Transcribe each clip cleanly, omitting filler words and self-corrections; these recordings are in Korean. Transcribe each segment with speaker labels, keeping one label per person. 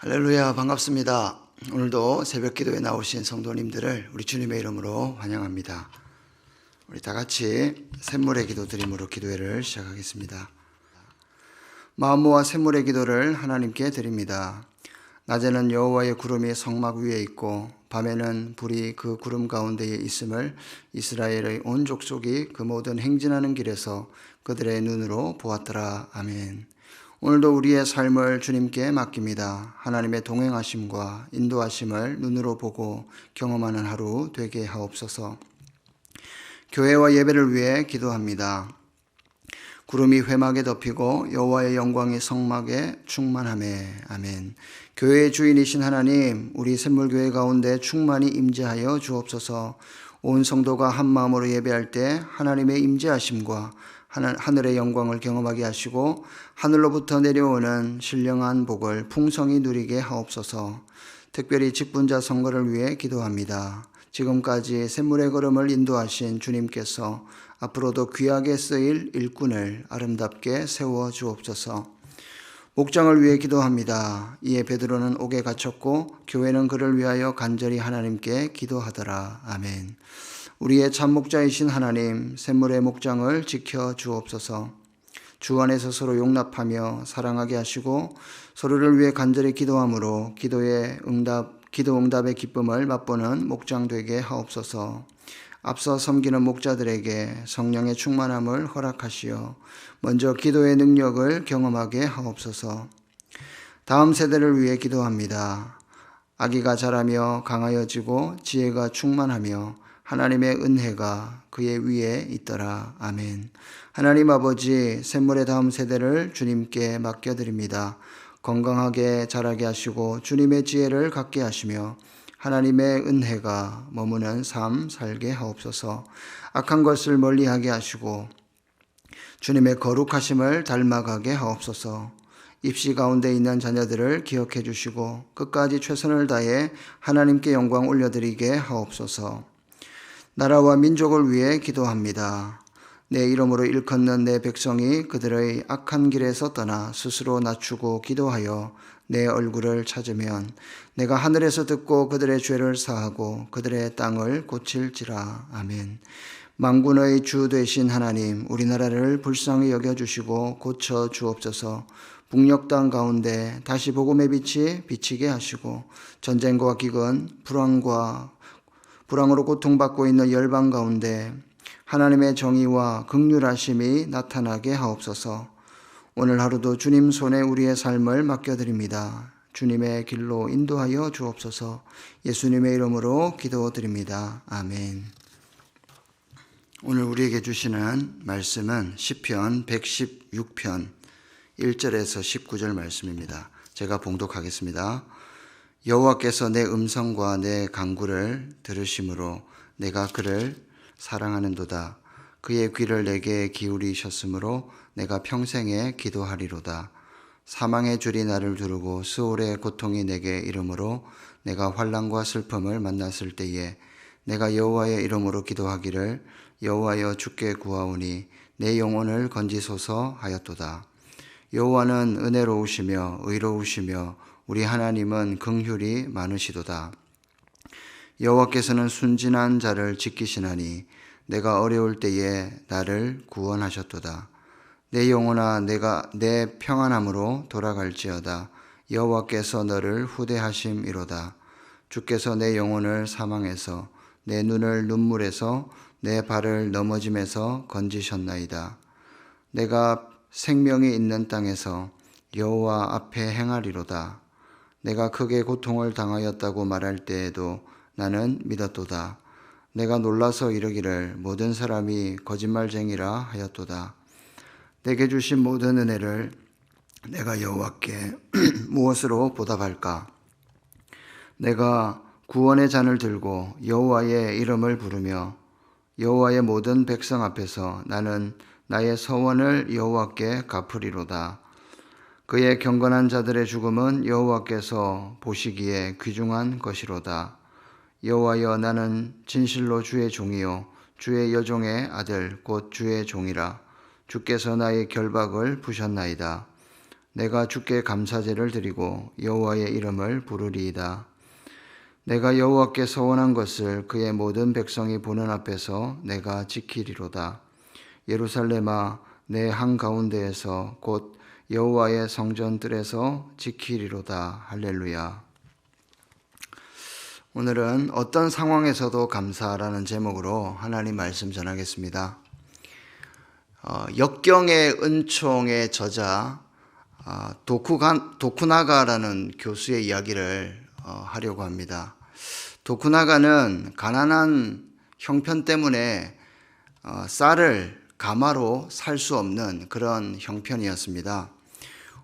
Speaker 1: 할렐루야, 반갑습니다. 오늘도 새벽 기도에 나오신 성도님들을 우리 주님의 이름으로 환영합니다. 우리 다 같이 샘물의 기도 드림으로 기도회를 시작하겠습니다. 마음 모아 샘물의 기도를 하나님께 드립니다. 낮에는 여호와의 구름이 성막 위에 있고 밤에는 불이 그 구름 가운데에 있음을 이스라엘의 온 족속이 그 모든 행진하는 길에서 그들의 눈으로 보았더라. 아멘. 오늘도 우리의 삶을 주님께 맡깁니다. 하나님의 동행하심과 인도하심을 눈으로 보고 경험하는 하루 되게 하옵소서. 교회와 예배를 위해 기도합니다. 구름이 회막에 덮이고 여호와의 영광이 성막에 충만하매. 아멘. 교회의 주인이신 하나님, 우리 샘물교회 가운데 충만히 임재하여 주옵소서. 온 성도가 한 마음으로 예배할 때 하나님의 임재하심과 하늘의 영광을 경험하게 하시고 하늘로부터 내려오는 신령한 복을 풍성히 누리게 하옵소서. 특별히 직분자 선거를 위해 기도합니다. 지금까지 샘물의 걸음을 인도하신 주님께서 앞으로도 귀하게 쓰일 일꾼을 아름답게 세워 주옵소서. 목장을 위해 기도합니다. 이에 베드로는 옥에 갇혔고 교회는 그를 위하여 간절히 하나님께 기도하더라. 아멘. 우리의 참 목자이신 하나님, 샘물의 목장을 지켜 주옵소서. 주 안에서 서로 용납하며 사랑하게 하시고 서로를 위해 간절히 기도함으로 기도 응답의 기쁨을 맛보는 목장 되게 하옵소서. 앞서 섬기는 목자들에게 성령의 충만함을 허락하시어 먼저 기도의 능력을 경험하게 하옵소서. 다음 세대를 위해 기도합니다. 아기가 자라며 강하여지고 지혜가 충만하며 하나님의 은혜가 그의 위에 있더라. 아멘. 하나님 아버지, 샘물의 다음 세대를 주님께 맡겨드립니다. 건강하게 자라게 하시고 주님의 지혜를 갖게 하시며 하나님의 은혜가 머무는 삶 살게 하옵소서. 악한 것을 멀리하게 하시고 주님의 거룩하심을 닮아가게 하옵소서. 입시 가운데 있는 자녀들을 기억해 주시고 끝까지 최선을 다해 하나님께 영광 올려드리게 하옵소서. 나라와 민족을 위해 기도합니다. 내 이름으로 일컫는 내 백성이 그들의 악한 길에서 떠나 스스로 낮추고 기도하여 내 얼굴을 찾으면 내가 하늘에서 듣고 그들의 죄를 사하고 그들의 땅을 고칠지라. 아멘. 만군의 주 되신 하나님, 우리나라를 불쌍히 여겨주시고 고쳐 주옵소서. 북녘 땅 가운데 다시 복음의 빛이 비치게 하시고 전쟁과 기근, 불황으로 고통받고 있는 열방 가운데 하나님의 정의와 긍휼하심이 나타나게 하옵소서. 오늘 하루도 주님 손에 우리의 삶을 맡겨드립니다. 주님의 길로 인도하여 주옵소서. 예수님의 이름으로 기도드립니다. 아멘. 오늘 우리에게 주시는 말씀은 시편 116편 1절에서 19절 말씀입니다. 제가 봉독하겠습니다. 여호와께서 내 음성과 내 간구를 들으심으로 내가 그를 사랑하는도다. 그의 귀를 내게 기울이셨으므로 내가 평생에 기도하리로다. 사망의 줄이 나를 두르고 스올의 고통이 내게 이르므로 내가 환난과 슬픔을 만났을 때에 내가 여호와의 이름으로 기도하기를 여호와여 주께 구하오니 내 영혼을 건지소서 하였도다. 여호와는 은혜로우시며 의로우시며 우리 하나님은 긍휼이 많으시도다. 여호와께서는 순진한 자를 지키시나니 내가 어려울 때에 나를 구원하셨도다. 내 영혼아, 내가 내 평안함으로 돌아갈지어다. 여호와께서 너를 후대하심이로다. 주께서 내 영혼을 사망에서 내 눈을 눈물에서 내 발을 넘어짐에서 건지셨나이다. 내가 생명이 있는 땅에서 여호와 앞에 행하리로다. 내가 크게 고통을 당하였다고 말할 때에도 나는 믿었도다. 내가 놀라서 이르기를 모든 사람이 거짓말쟁이라 하였도다. 내게 주신 모든 은혜를 내가 여호와께 무엇으로 보답할까? 내가 구원의 잔을 들고 여호와의 이름을 부르며 여호와의 모든 백성 앞에서 나는 나의 서원을 여호와께 갚으리로다. 그의 경건한 자들의 죽음은 여호와께서 보시기에 귀중한 것이로다. 여호와여, 나는 진실로 주의 종이요 주의 여종의 아들 곧 주의 종이라. 주께서 나의 결박을 부셨나이다. 내가 주께 감사제를 드리고 여호와의 이름을 부르리이다. 내가 여호와께 서원한 것을 그의 모든 백성이 보는 앞에서 내가 지키리로다. 예루살렘아, 내 한가운데에서 곧 여호와의 성전들에서 지키리로다. 할렐루야. 오늘은 어떤 상황에서도 감사라는 제목으로 하나님 말씀 전하겠습니다. 역경의 은총의 저자 도쿠나가라는 교수의 이야기를 하려고 합니다. 도쿠나가는 가난한 형편 때문에 쌀을 가마로 살 수 없는 그런 형편이었습니다.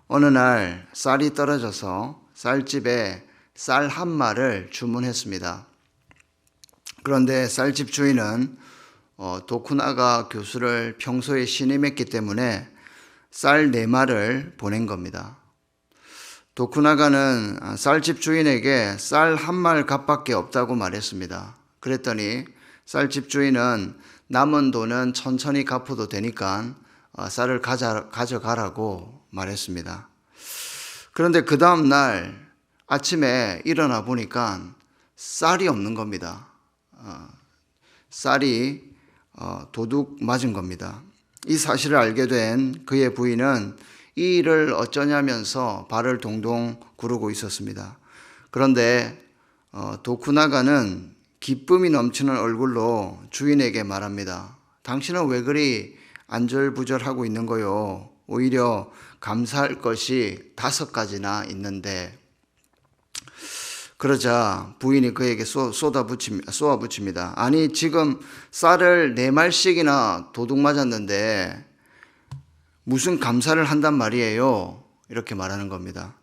Speaker 1: 어느 날 쌀이 떨어져서 쌀집에 쌀 한 마를 주문했습니다. 그런데 쌀집 주인은 도쿠나가 교수를 평소에 신임했기 때문에 쌀 4마를 보낸 겁니다. 도쿠나가는 쌀집 주인에게 쌀 한 말 값밖에 없다고 말했습니다. 그랬더니 쌀집 주인은 남은 돈은 천천히 갚아도 되니까 쌀을 가져가라고 말했습니다. 그런데 그 다음 날 아침에 일어나 보니까 쌀이 없는 겁니다. 쌀이 도둑 맞은 겁니다. 이 사실을 알게 된 그의 부인은 이 일을 어쩌냐면서 발을 동동 구르고 있었습니다. 그런데 도쿠나가는 기쁨이 넘치는 얼굴로 주인에게 말합니다. 당신은 왜 그리 안절부절하고 있는 거요? 오히려 감사할 것이 5가지나 있는데. 그러자 부인이 그에게 쏘아붙입니다. 아니, 지금 쌀을 4말씩이나 도둑 맞았는데 무슨 감사를 한단 말이에요? 이렇게 말하는 겁니다.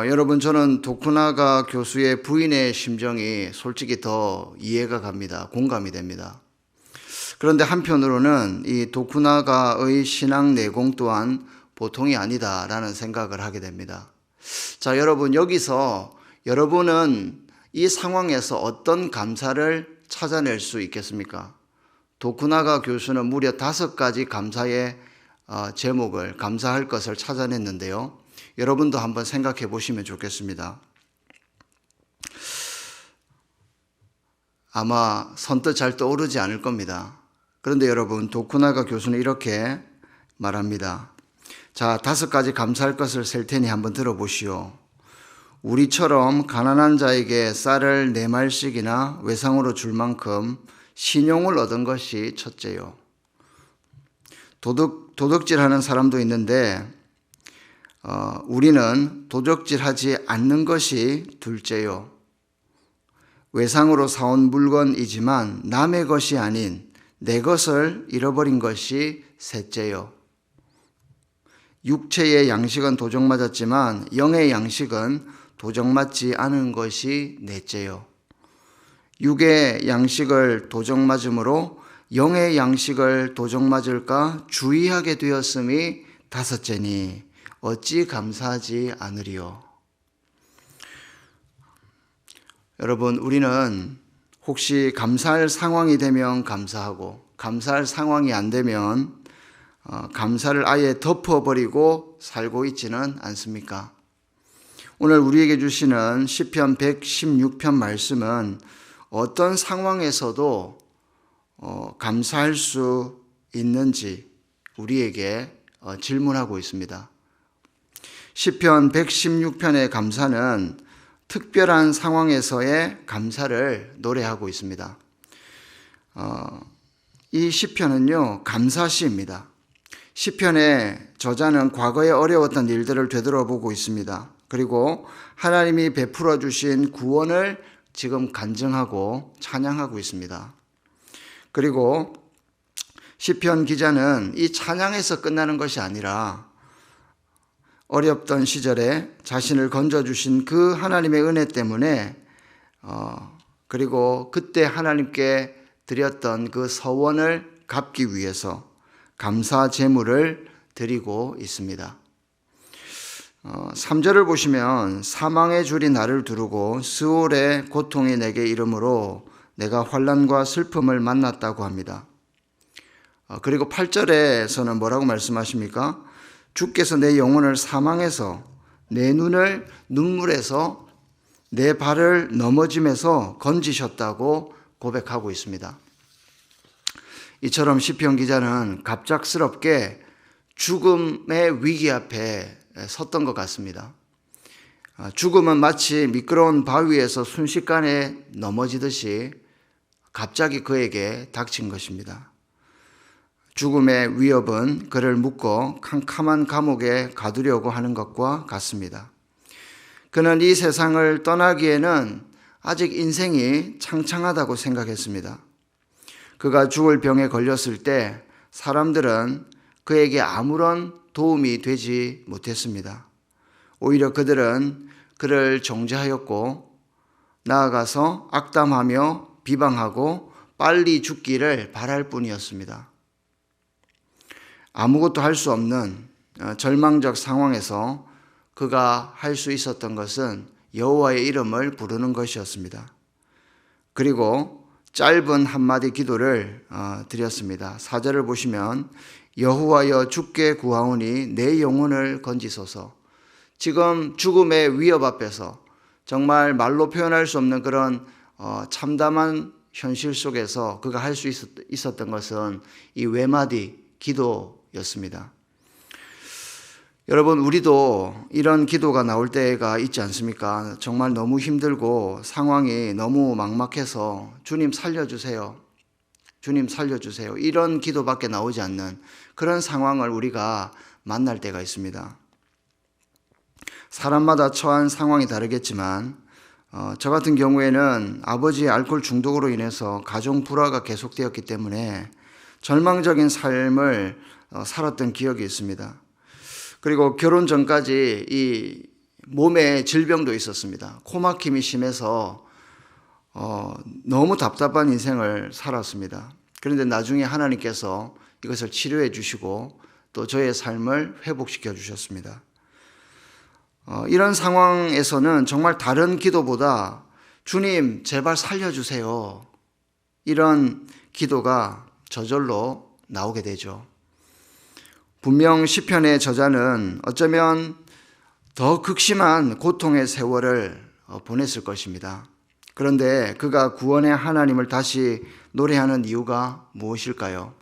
Speaker 1: 여러분, 저는 도쿠나가 교수의 부인의 심정이 솔직히 더 이해가 갑니다. 공감이 됩니다. 그런데 한편으로는 이 도쿠나가의 신앙 내공 또한 보통이 아니다라는 생각을 하게 됩니다. 자, 여러분, 여기서 여러분은 이 상황에서 어떤 감사를 찾아낼 수 있겠습니까? 도쿠나가 교수는 무려 5가지 감사의 제목을, 감사할 것을 찾아냈는데요. 여러분도 한번 생각해 보시면 좋겠습니다. 아마 선뜻 잘 떠오르지 않을 겁니다. 그런데 여러분, 도쿠나가 교수는 이렇게 말합니다. 자, 5가지 감사할 것을 셀 테니 한번 들어보시오. 우리처럼 가난한 자에게 쌀을 4말씩이나 외상으로 줄 만큼 신용을 얻은 것이 첫째요. 도둑질하는 사람도 있는데 우리는 도둑질하지 않는 것이 둘째요. 외상으로 사온 물건이지만 남의 것이 아닌 내 것을 잃어버린 것이 셋째요. 육체의 양식은 도적 맞았지만 영의 양식은 도적 맞지 않은 것이 넷째요. 육의 양식을 도적 맞음으로 영의 양식을 도적 맞을까 주의하게 되었음이 5째니 어찌 감사하지 않으리요. 여러분, 우리는 혹시 감사할 상황이 되면 감사하고 감사할 상황이 안 되면 감사를 아예 덮어버리고 살고 있지는 않습니까? 오늘 우리에게 주시는 시편 116편 말씀은 어떤 상황에서도 감사할 수 있는지 우리에게 질문하고 있습니다. 시편 116편의 감사는 특별한 상황에서의 감사를 노래하고 있습니다. 이 시편은요, 감사시입니다. 시편의 저자는 과거에 어려웠던 일들을 되돌아보고 있습니다. 그리고 하나님이 베풀어 주신 구원을 지금 간증하고 찬양하고 있습니다. 그리고 시편 기자는 이 찬양에서 끝나는 것이 아니라 어렵던 시절에 자신을 건져주신 그 하나님의 은혜 때문에 그리고 그때 하나님께 드렸던 그 서원을 갚기 위해서 감사 제물을 드리고 있습니다. 3절을 보시면 사망의 줄이 나를 두르고 스올의 고통이 내게 이르므로 내가 환난과 슬픔을 만났다고 합니다. 그리고 8절에서는 뭐라고 말씀하십니까? 주께서 내 영혼을 사망에서, 내 눈을 눈물에서, 내 발을 넘어짐에서 건지셨다고 고백하고 있습니다. 이처럼 시편 기자는 갑작스럽게 죽음의 위기 앞에 섰던 것 같습니다. 죽음은 마치 미끄러운 바위에서 순식간에 넘어지듯이 갑자기 그에게 닥친 것입니다. 죽음의 위협은 그를 묶어 캄캄한 감옥에 가두려고 하는 것과 같습니다. 그는 이 세상을 떠나기에는 아직 인생이 창창하다고 생각했습니다. 그가 죽을 병에 걸렸을 때 사람들은 그에게 아무런 도움이 되지 못했습니다. 오히려 그들은 그를 정죄하였고 나아가서 악담하며 비방하고 빨리 죽기를 바랄 뿐이었습니다. 아무것도 할 수 없는 절망적 상황에서 그가 할 수 있었던 것은 여호와의 이름을 부르는 것이었습니다. 그리고 짧은 한마디 기도를 드렸습니다. 4절을 보시면 여호와여 주께 구하오니 내 영혼을 건지소서. 지금 죽음의 위협 앞에서 정말 말로 표현할 수 없는 그런 참담한 현실 속에서 그가 할 수 있었던 것은 이 외마디 기도였습니다. 여러분, 우리도 이런 기도가 나올 때가 있지 않습니까? 정말 너무 힘들고 상황이 너무 막막해서 주님 살려주세요. 주님 살려주세요. 이런 기도밖에 나오지 않는 그런 상황을 우리가 만날 때가 있습니다. 사람마다 처한 상황이 다르겠지만 저 같은 경우에는 아버지의 알코올 중독으로 인해서 가정 불화가 계속되었기 때문에 절망적인 삶을 살았던 기억이 있습니다. 그리고 결혼 전까지 이 몸에 질병도 있었습니다. 코막힘이 심해서 너무 답답한 인생을 살았습니다. 그런데 나중에 하나님께서 이것을 치료해 주시고 또 저의 삶을 회복시켜 주셨습니다. 이런 상황에서는 정말 다른 기도보다 주님 제발 살려주세요, 이런 기도가 저절로 나오게 되죠. 분명 시편의 저자는 어쩌면 더 극심한 고통의 세월을 보냈을 것입니다. 그런데 그가 구원의 하나님을 다시 노래하는 이유가 무엇일까요?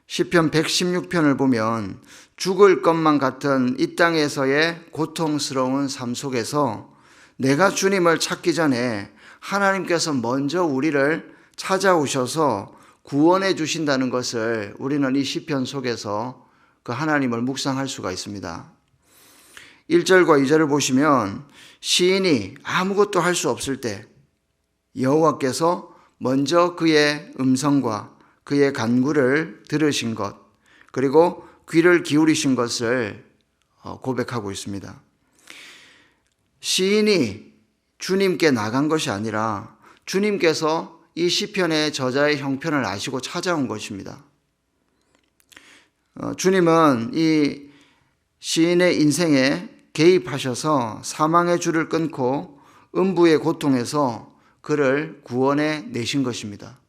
Speaker 1: 시편 116편을 보면 죽을 것만 같은 이 땅에서의 고통스러운 삶 속에서 내가 주님을 찾기 전에 하나님께서 먼저 우리를 찾아오셔서 구원해 주신다는 것을 우리는 이 시편 속에서 그 하나님을 묵상할 수가 있습니다. 1절과 2절을 보시면 시인이 아무것도 할 수 없을 때 여호와께서 먼저 그의 음성과 그의 간구를 들으신 것, 그리고 귀를 기울이신 것을 고백하고 있습니다. 시인이 주님께 나간 것이 아니라 주님께서 이 시편의 저자의 형편을 아시고 찾아온 것입니다. 주님은 이 시인의 인생에 개입하셔서 사망의 줄을 끊고 음부의 고통에서 그를 구원해 내신 것입니다.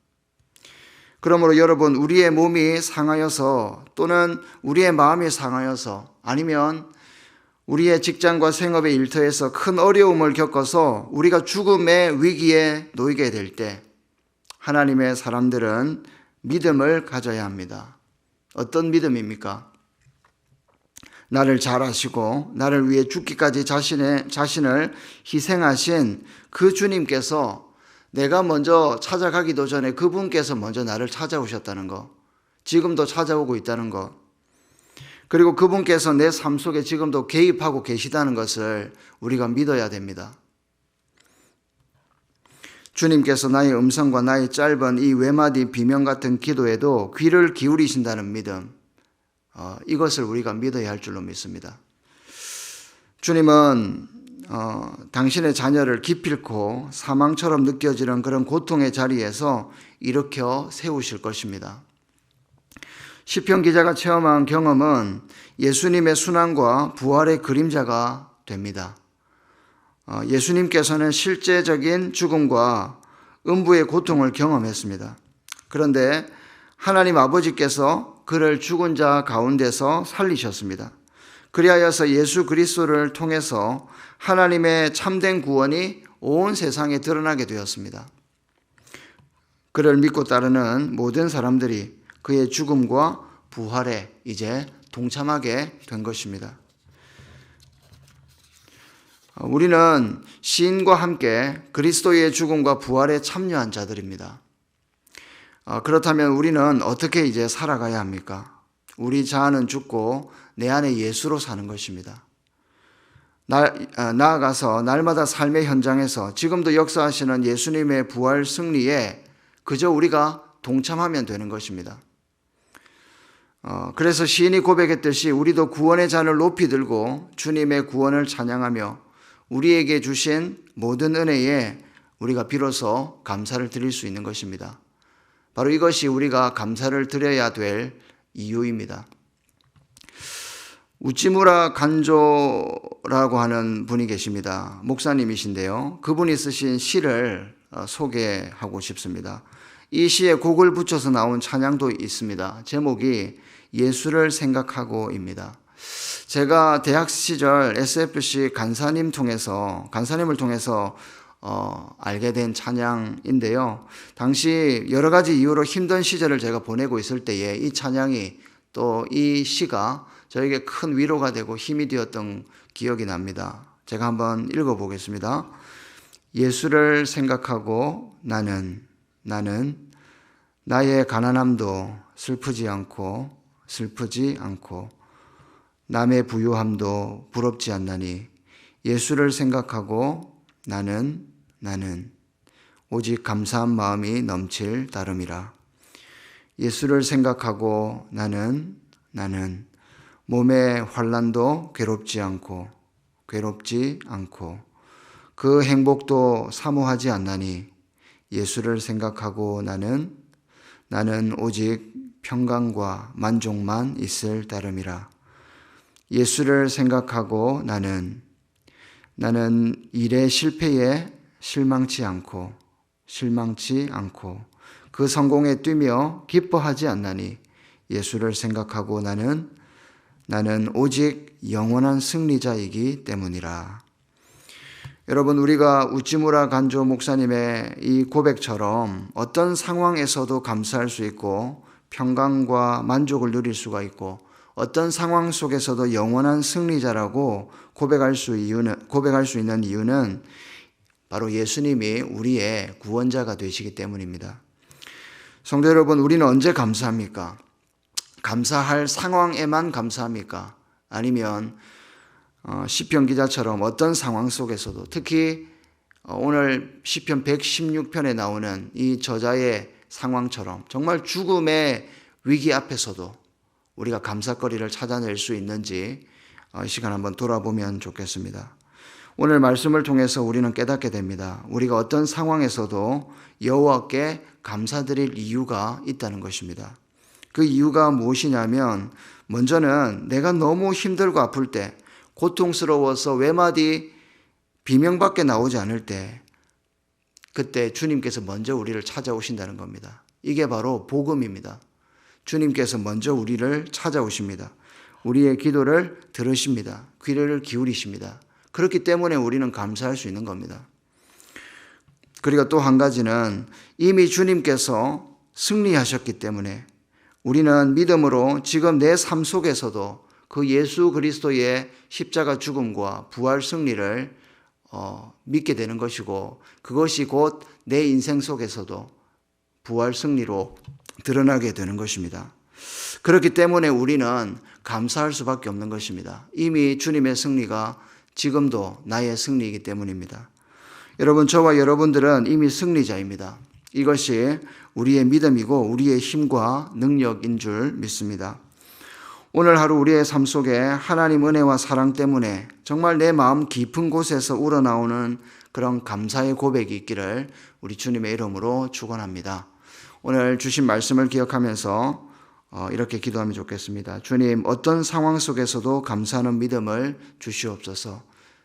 Speaker 1: 그러므로 여러분, 우리의 몸이 상하여서 또는 우리의 마음이 상하여서 아니면 우리의 직장과 생업의 일터에서 큰 어려움을 겪어서 우리가 죽음의 위기에 놓이게 될 때 하나님의 사람들은 믿음을 가져야 합니다. 어떤 믿음입니까? 나를 잘 아시고 나를 위해 죽기까지 자신을 희생하신 그 주님께서 내가 먼저 찾아가기도 전에 그분께서 먼저 나를 찾아오셨다는 것, 지금도 찾아오고 있다는 것, 그리고 그분께서 내 삶 속에 지금도 개입하고 계시다는 것을 우리가 믿어야 됩니다. 주님께서 나의 음성과 나의 짧은 이 외마디 비명 같은 기도에도 귀를 기울이신다는 믿음, 이것을 우리가 믿어야 할 줄로 믿습니다. 주님은 당신의 자녀를 기필코 사망처럼 느껴지는 그런 고통의 자리에서 일으켜 세우실 것입니다. 시편 기자가 체험한 경험은 예수님의 순환과 부활의 그림자가 됩니다. 예수님께서는 실제적인 죽음과 음부의 고통을 경험했습니다. 그런데 하나님 아버지께서 그를 죽은 자 가운데서 살리셨습니다. 그리하여서 예수 그리스도를 통해서 하나님의 참된 구원이 온 세상에 드러나게 되었습니다. 그를 믿고 따르는 모든 사람들이 그의 죽음과 부활에 이제 동참하게 된 것입니다. 우리는 시인과 함께 그리스도의 죽음과 부활에 참여한 자들입니다. 그렇다면 우리는 어떻게 이제 살아가야 합니까? 우리 자아는 죽고 내 안에 예수로 사는 것입니다. 나아가서 날마다 삶의 현장에서 지금도 역사하시는 예수님의 부활 승리에 그저 우리가 동참하면 되는 것입니다. 그래서 시인이 고백했듯이 우리도 구원의 잔을 높이 들고 주님의 구원을 찬양하며 우리에게 주신 모든 은혜에 우리가 비로소 감사를 드릴 수 있는 것입니다. 바로 이것이 우리가 감사를 드려야 될 이유입니다. 우찌무라 간조라고 하는 분이 계십니다. 목사님이신데요. 그분이 쓰신 시를 소개하고 싶습니다. 이 시에 곡을 붙여서 나온 찬양도 있습니다. 제목이 예수를 생각하고입니다. 제가 대학 시절 SFC 간사님을 통해서 알게 된 찬양인데요. 당시 여러 가지 이유로 힘든 시절을 제가 보내고 있을 때에 이 찬양이 또 이 시가 저에게 큰 위로가 되고 힘이 되었던 기억이 납니다. 제가 한번 읽어보겠습니다. 예수를 생각하고 나는 나의 가난함도 슬프지 않고 남의 부유함도 부럽지 않나니 예수를 생각하고 나는 오직 감사한 마음이 넘칠 따름이라. 예수를 생각하고 나는 몸의 환난도 괴롭지 않고 그 행복도 사모하지 않나니 예수를 생각하고 나는 오직 평강과 만족만 있을 따름이라. 예수를 생각하고 나는 일의 실패에 실망치 않고 그 성공에 뛰며 기뻐하지 않나니 예수를 생각하고 나는 오직 영원한 승리자이기 때문이라. 여러분, 우리가 우찌무라 간조 목사님의 이 고백처럼 어떤 상황에서도 감사할 수 있고 평강과 만족을 누릴 수가 있고 어떤 상황 속에서도 영원한 승리자라고 고백할 수 있는 이유는 바로 예수님이 우리의 구원자가 되시기 때문입니다. 성도 여러분, 우리는 언제 감사합니까? 감사할 상황에만 감사합니까? 아니면 시편 기자처럼 어떤 상황 속에서도, 특히 오늘 시편 116편에 나오는 이 저자의 상황처럼 정말 죽음의 위기 앞에서도 우리가 감사거리를 찾아낼 수 있는지 이 시간 한번 돌아보면 좋겠습니다. 오늘 말씀을 통해서 우리는 깨닫게 됩니다. 우리가 어떤 상황에서도 여호와께 감사드릴 이유가 있다는 것입니다. 그 이유가 무엇이냐면, 먼저는 내가 너무 힘들고 아플 때, 고통스러워서 외마디 비명밖에 나오지 않을 때, 그때 주님께서 먼저 우리를 찾아오신다는 겁니다. 이게 바로 복음입니다. 주님께서 먼저 우리를 찾아오십니다. 우리의 기도를 들으십니다. 귀를 기울이십니다. 그렇기 때문에 우리는 감사할 수 있는 겁니다. 그리고 또 한 가지는 이미 주님께서 승리하셨기 때문에 우리는 믿음으로 지금 내 삶 속에서도 그 예수 그리스도의 십자가 죽음과 부활 승리를 믿게 되는 것이고, 그것이 곧 내 인생 속에서도 부활 승리로 드러나게 되는 것입니다. 그렇기 때문에 우리는 감사할 수밖에 없는 것입니다. 이미 주님의 승리가 지금도 나의 승리이기 때문입니다. 여러분, 저와 여러분들은 이미 승리자입니다. 이것이 우리의 믿음이고 우리의 힘과 능력인 줄 믿습니다. 오늘 하루 우리의 삶 속에 하나님 은혜와 사랑 때문에 정말 내 마음 깊은 곳에서 우러나오는 그런 감사의 고백이 있기를 우리 주님의 이름으로 축원합니다. 오늘 주신 말씀을 기억하면서 이렇게 기도하면 좋겠습니다. 주님, 어떤 상황 속에서도 감사하는 믿음을 주시옵소서.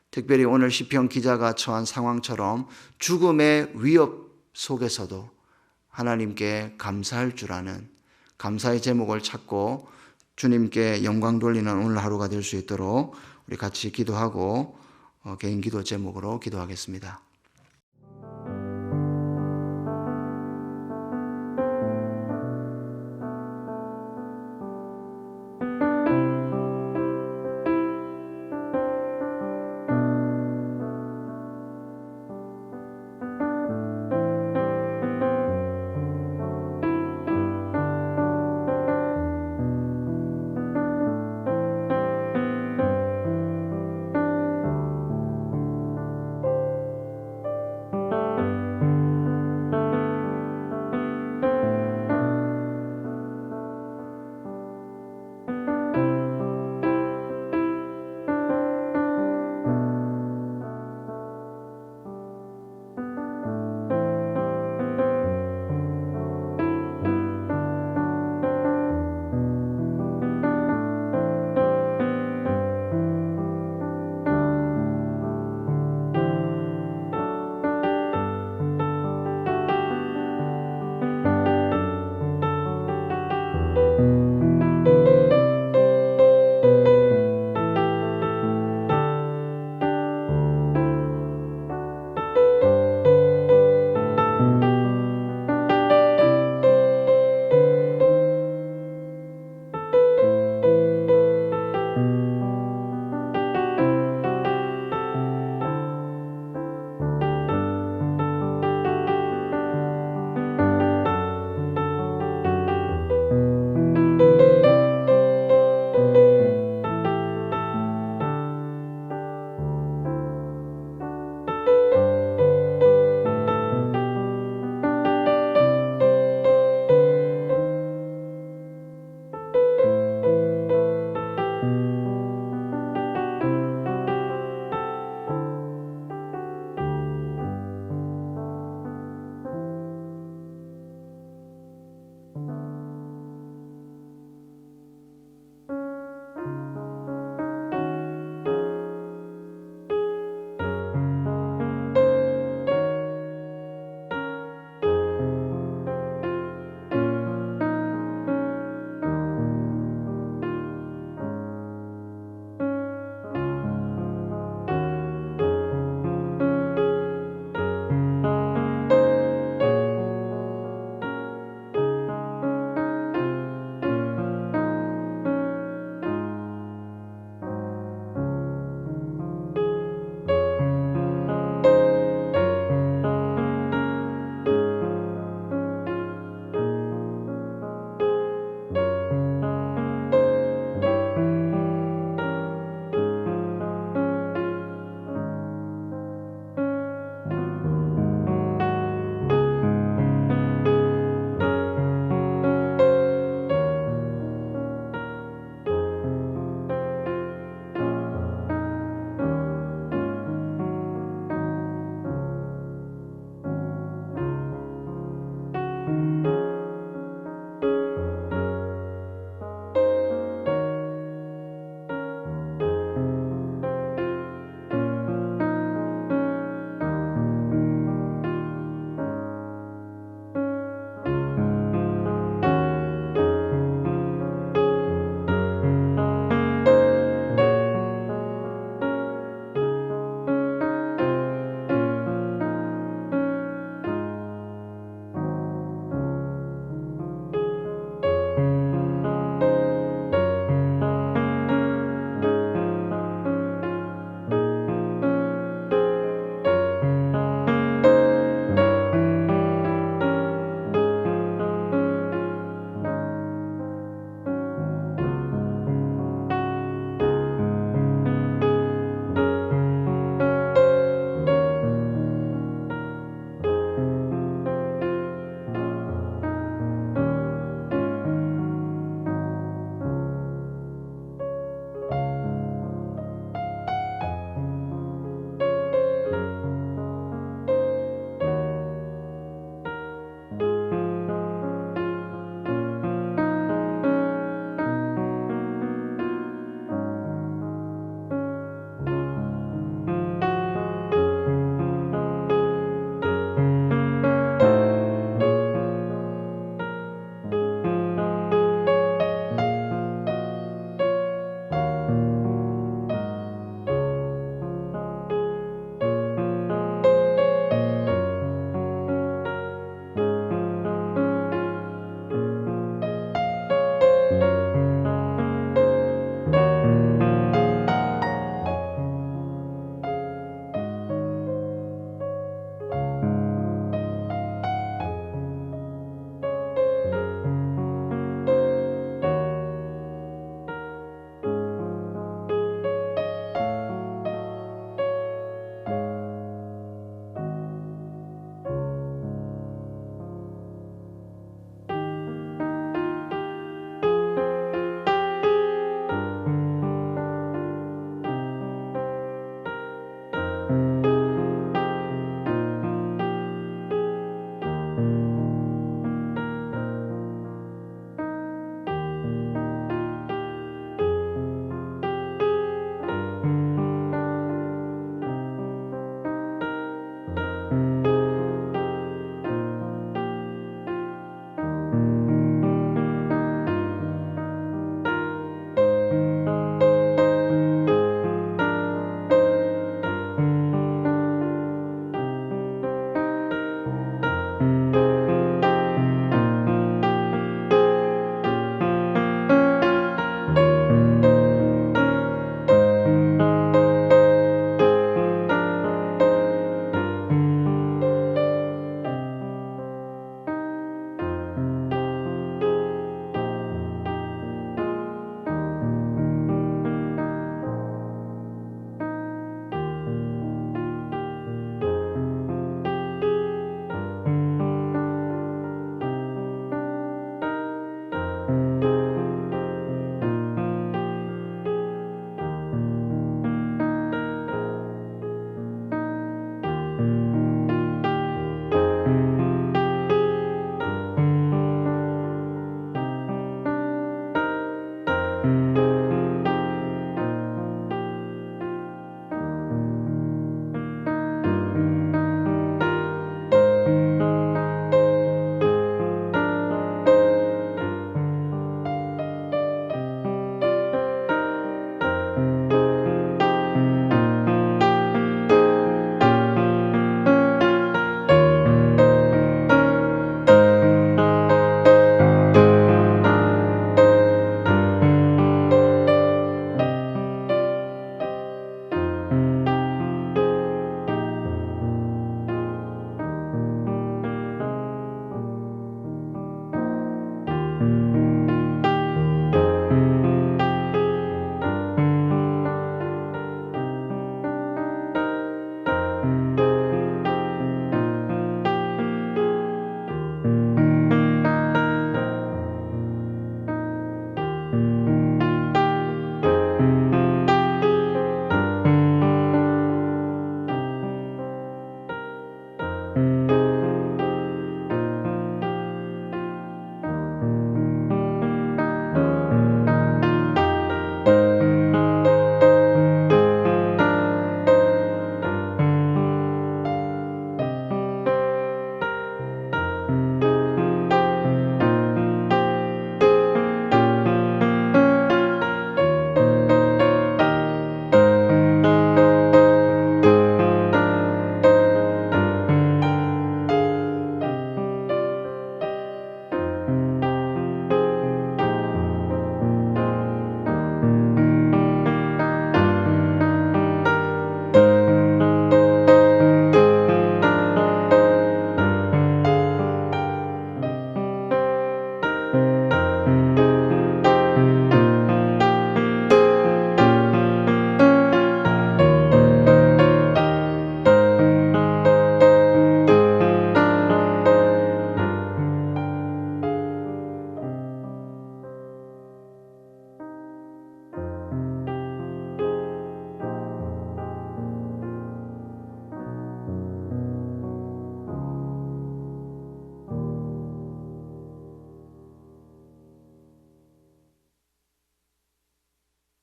Speaker 1: 특별히 오늘 시편 기자가 처한 상황처럼 죽음의 위협 속에서도 하나님께 감사할 줄 아는 감사의 제목을 찾고 주님께 영광 돌리는 오늘 하루가 될 수 있도록 우리 같이 기도하고 개인 기도 제목으로 기도하겠습니다.